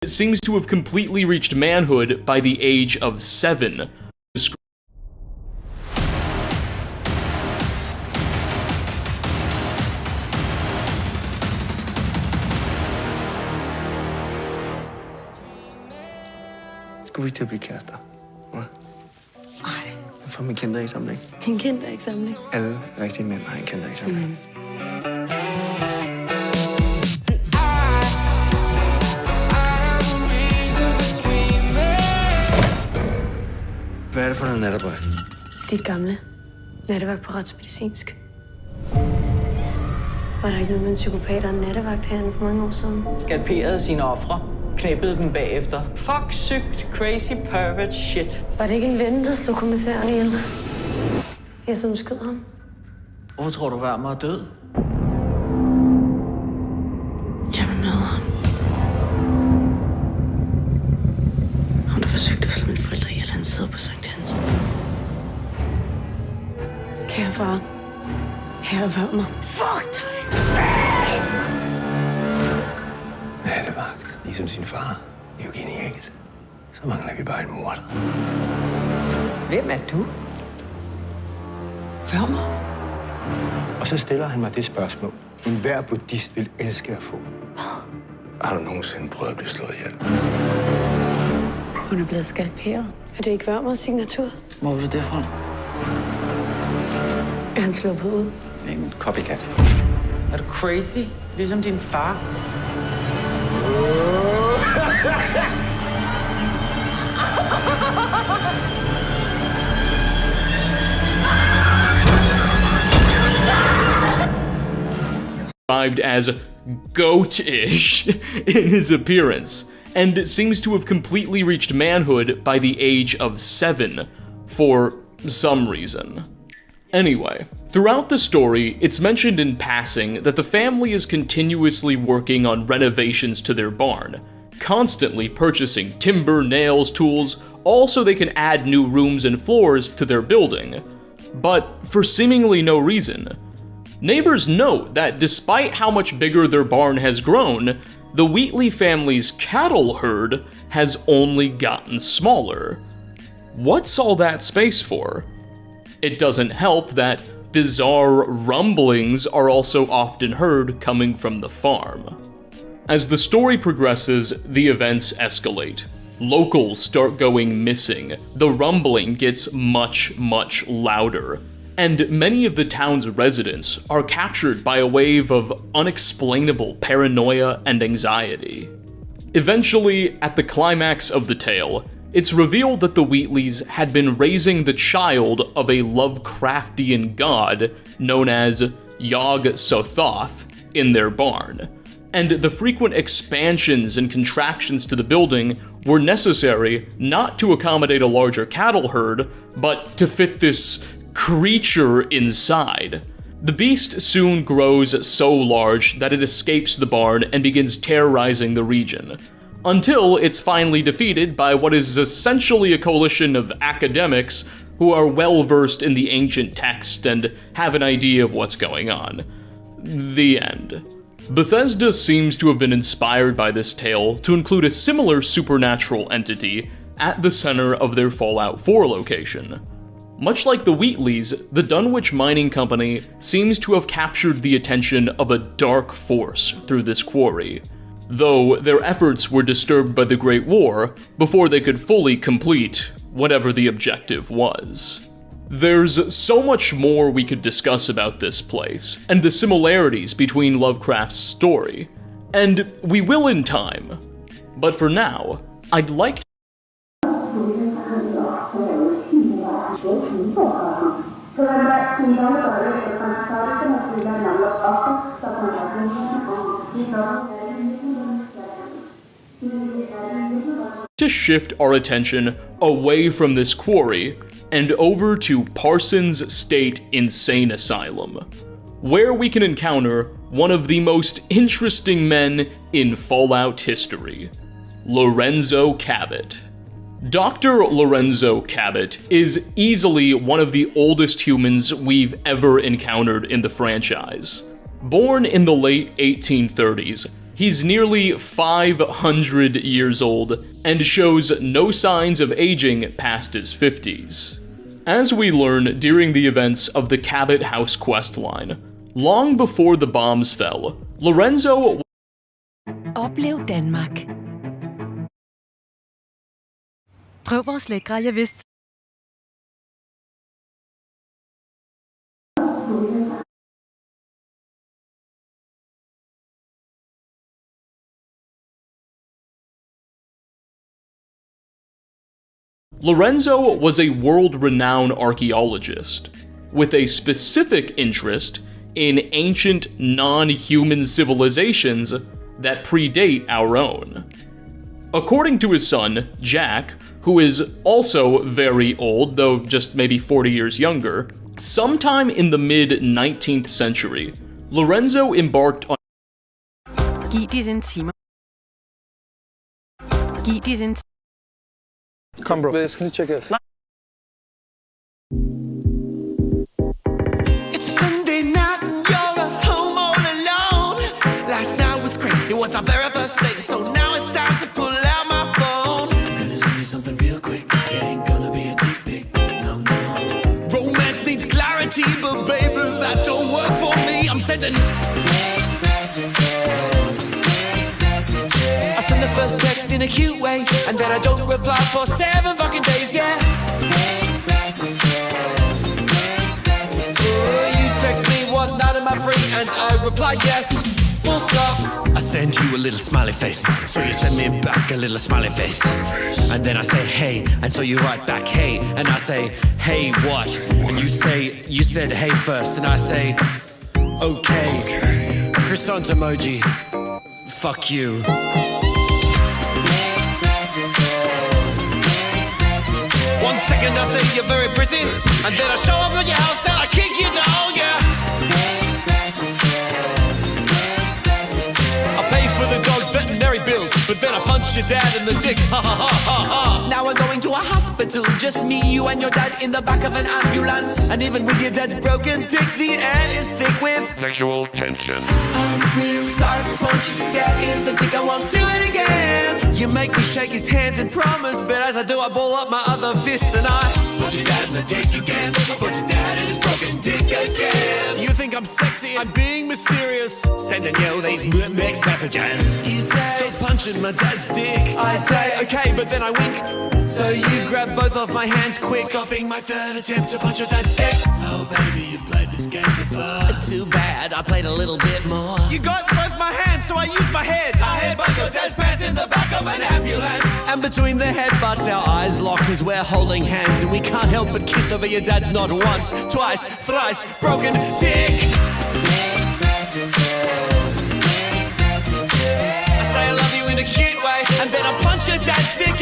It seems to have completely reached manhood by the age of 7. Skulle vi til at blive kærester? Nej. Hvorfor min kindereksamling? Din kindereksamling? Alle rigtige mænd har en kindereksamling. Hvad er det for noget natarbejde? Dit gamle. Nattevagt på retsmedicinsk. Var der ikke noget med en psykopat og en nattevagt herinde for mange år siden? Skalperede sine ofre. Knæppede dem bagefter. Fuck, sygt, crazy, pervert shit. Var det ikke en ven, der slog kommissæren ihjel? Jeg som skød ham. Hvorfor tror du, Wermer er død? Jeg vil møde ham. Ham, der forsøgte at slå mine forældre ihjel, han sidder på Sankt Hansen. Kære far. Herre Wermer. Fuck dig! Nattevagt, ligesom sin far. Det er jo genialt. Så mangler vi bare en morder. Hvem er du? Wermer? Og så stiller han mig det spørgsmål, enhver buddhist vil elske at få. Har du nogensinde prøvet at blive slået ihjel? Hun er blevet skalperet. Er det ikke Wermers signatur? Hvor er du det fra? Er han sluppet ud? En copycat. Er du crazy? Ligesom din far? Described as goat-ish in his appearance, and seems to have completely reached manhood by the age of 7, for some reason. Anyway, throughout the story, it's mentioned in passing that the family is continuously working on renovations to their barn, constantly purchasing timber, nails, tools, all so they can add new rooms and floors to their building. But for seemingly no reason. Neighbors note that despite how much bigger their barn has grown, the Wheatley family's cattle herd has only gotten smaller. What's all that space for? It doesn't help that bizarre rumblings are also often heard coming from the farm. As the story progresses, the events escalate. Locals start going missing, the rumbling gets much, much louder, and many of the town's residents are captured by a wave of unexplainable paranoia and anxiety. Eventually, at the climax of the tale, it's revealed that the Wheatleys had been raising the child of a Lovecraftian god known as Yog-Sothoth in their barn, and the frequent expansions and contractions to the building were necessary not to accommodate a larger cattle herd, but to fit this creature inside. The beast soon grows so large that it escapes the barn and begins terrorizing the region, until it's finally defeated by what is essentially a coalition of academics who are well-versed in the ancient text and have an idea of what's going on. The end. Bethesda seems to have been inspired by this tale to include a similar supernatural entity at the center of their Fallout 4 location. Much like the Wheatleys, the Dunwich Mining Company seems to have captured the attention of a dark force through this quarry, though their efforts were disturbed by the Great War before they could fully complete whatever the objective was. There's so much more we could discuss about this place, and the similarities between Lovecraft's story, and we will in time. But for now, I'd like to shift our attention away from this quarry and over to Parsons State Insane Asylum, where we can encounter one of the most interesting men in Fallout history, Lorenzo Cabot. Dr. Lorenzo Cabot is easily one of the oldest humans we've ever encountered in the franchise. Born in the late 1830s, He's nearly 500 years old and shows no signs of aging past his 50s. As we learn during the events of the Cabot House questline, long before the bombs fell, Lorenzo Oplev Danmark. Prøv vores lækre, jeg vidste. Lorenzo was a world-renowned archaeologist, with a specific interest in ancient non-human civilizations that predate our own. According to his son, Jack, who is also very old, though just maybe 40 years younger, sometime in the mid-19th century, Lorenzo embarked on Giv dit en time. Giv dit en Kom, bro. Jeg skal lige tjekke. It's Sunday night and you're at home all alone. Last night was great, it was our very first date, so now it's time to pull out my phone. I'm gonna send you something real quick, it ain't gonna be a deep pic, no, no. Romance needs clarity, but baby, that don't work for me. I'm sending next messages. I send the first text in a cute way, and then I don't reply for 7 fucking days, yeah. Oh, you text me one night am I free, and I reply yes, full stop. I send you a little smiley face, so you send me back a little smiley face. And then I say hey, and so you write back hey, and I say hey what? And you said hey first, and I say okay. Croissant emoji, fuck you. One second I say you're very pretty, and then I show up at your house and I kick you down, yeah. I pay for the dog's veterinary bills, but then I punch your dad in the dick, ha ha ha ha ha. Now we're going to a hospital, just me, you and your dad in the back of an ambulance. And even with your dad's broken dick, the air is thick with sexual tension. I'm really sorry for punching your dad in the dick, I won't do it again. You make me shake his hands and promise, but as I do I ball up my other fist and I punch your dad in the dick again, punch your dad in his broken dick again. You think I'm sexy, I'm being mysterious, sending you these mixed messages. You say, stop punching my dad's dick. I say, okay, but then I wink. So you grab both of my hands quick, stopping my third attempt to punch your dad's dick. Oh baby, you've played this game before. Too bad, I played a little bit more. You got both my hands, so I used my head. I headbutt your dad's pants in the back of an ambulance. And between the headbutts our eyes lock as we're holding hands, and we can't help but kiss over your dad's not once, twice, thrice broken dick. I say I love you in a cute way, and then I punch your dad's dick